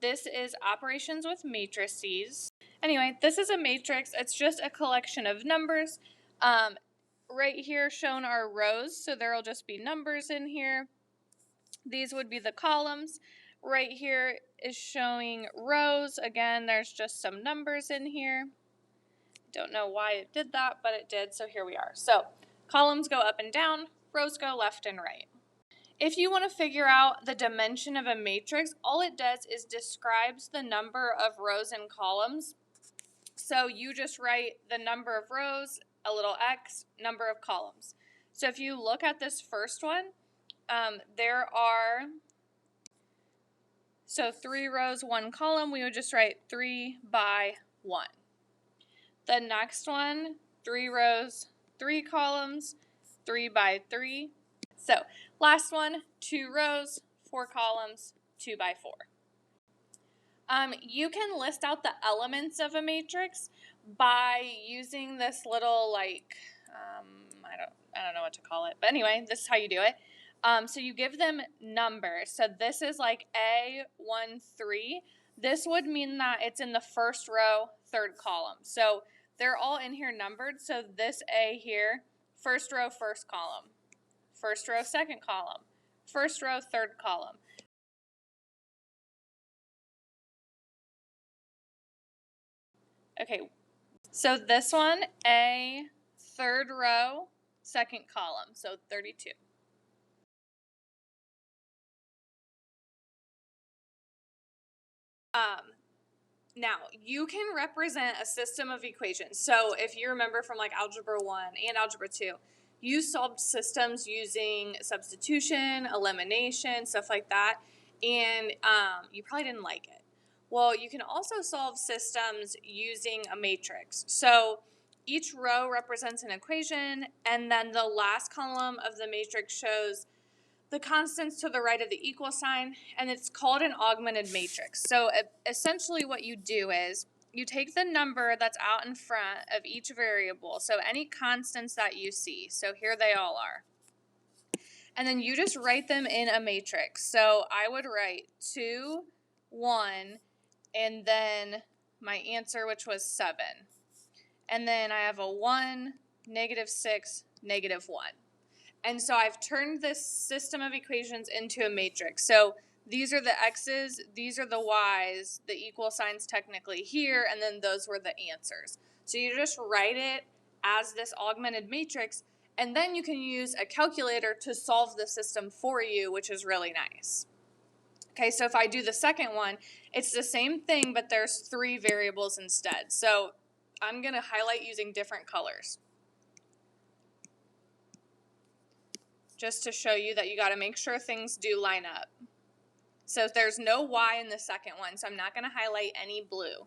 This is operations with matrices. Anyway, this is a matrix. It's just a collection of numbers. Right here shown are rows, so there will just be numbers in here. These would be the columns. Right here is showing rows. Again, there's just some numbers in here. Don't know why it did that, but it did, so here we are. So columns go up and down, rows go left and right. If you want to figure out the dimension of a matrix, all it does is describes the number of rows and columns. So you just write the number of rows, a little x, number of columns. So if you look at this first one, there are, so 3 rows, 1 column, we would just write 3 by 1. The next one, 3 rows, 3 columns, 3 by 3. So last one, 2 rows, 4 columns, 2 by 4. You can list out the elements of a matrix by using this little, like, I don't know what to call it, but anyway, this is how you do it. So you give them numbers. So this is like A1, 3. This would mean that it's in the first row, third column. So they're all in here numbered. So this A here, first row, first column. First row, second column. First row, third column. Okay, so this one, A, third row, second column, so 32. Now, you can represent a system of equations. So if you remember from like Algebra 1 and Algebra 2, you solved systems using substitution, elimination, stuff like that, and you probably didn't like it. Well, you can also solve systems using a matrix. So each row represents an equation, and then the last column of the matrix shows the constants to the right of the equal sign, and it's called an augmented matrix. So essentially what you do is you take the number that's out in front of each variable, so any constants that you see, so here they all are, and then you just write them in a matrix. So I would write 2, 1, and then my answer, which was 7. And then I have a 1, -6, -1. And so I've turned this system of equations into a matrix. So these are the x's, these are the y's, the equal signs technically here, and then those were the answers. So you just write it as this augmented matrix, and then you can use a calculator to solve the system for you, which is really nice. Okay, so if I do the second one, it's the same thing, but there's 3 variables instead. So I'm going to highlight using different colors, just to show you that you got to make sure things do line up. So there's no y in the second one, so I'm not going to highlight any blue.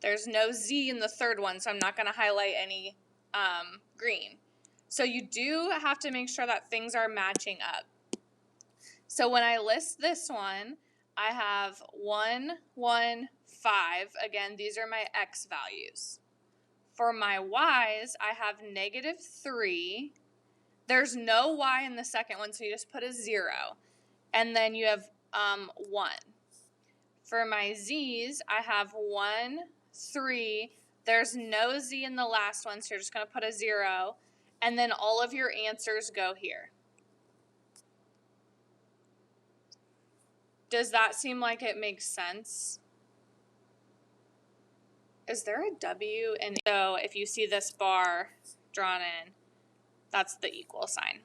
There's no z in the third one, so I'm not going to highlight any green. So you do have to make sure that things are matching up. So when I list this one, I have 1, 1, 5. Again, these are my x values. For my y's, I have -3. There's no y in the second one, so you just put a 0. And then you have 1. For my z's, I have 1, 3. There's no z in the last one, so you're just going to put a 0. And then all of your answers go here. Does that seem like it makes sense? Is there a W? And so if you see this bar drawn in, that's the equal sign.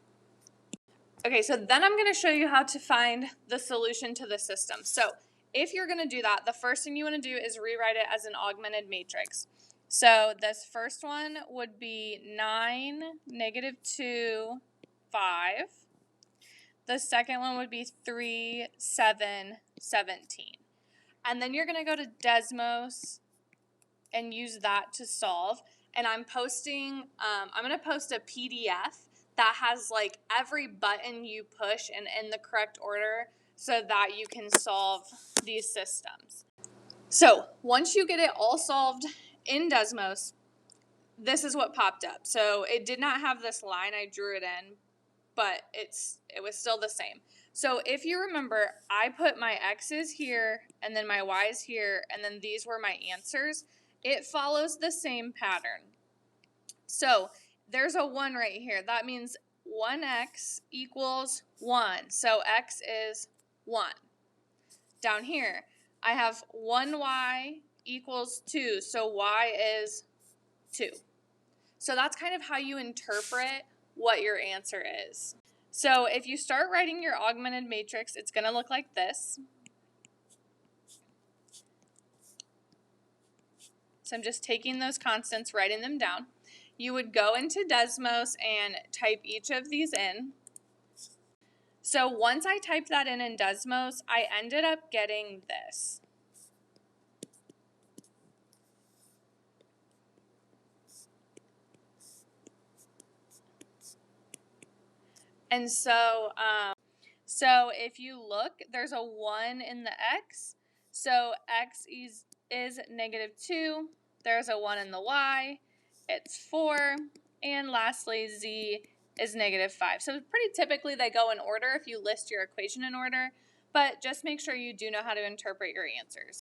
Okay, so then I'm going to show you how to find the solution to the system. So if you're going to do that, the first thing you want to do is rewrite it as an augmented matrix. So this first one would be 9, -2, 5. The second one would be 3, 7, 17. And then you're going to go to Desmos and use that to solve. And I'm going to post a PDF that has like every button you push and in the correct order so that you can solve these systems. So once you get it all solved in Desmos, this is what popped up. So it did not have this line, I drew it in, but it was still the same. So if you remember, I put my x's here, and then y is here, and then these were my answers. It follows the same pattern. So there's a 1 right here. That means 1x equals 1. So x is 1. Down here, I have 1y equals 2. So y is 2. So that's kind of how you interpret what your answer is. So if you start writing your augmented matrix, it's going to look like this. So I'm just taking those constants, writing them down. You would go into Desmos and type each of these in. So once I typed that in Desmos, I ended up getting this. And so if you look, there's a 1 in the x. So x is -2. There's a 1 in the y. It's 4. And lastly, z is -5. So pretty typically they go in order if you list your equation in order, but just make sure you do know how to interpret your answers.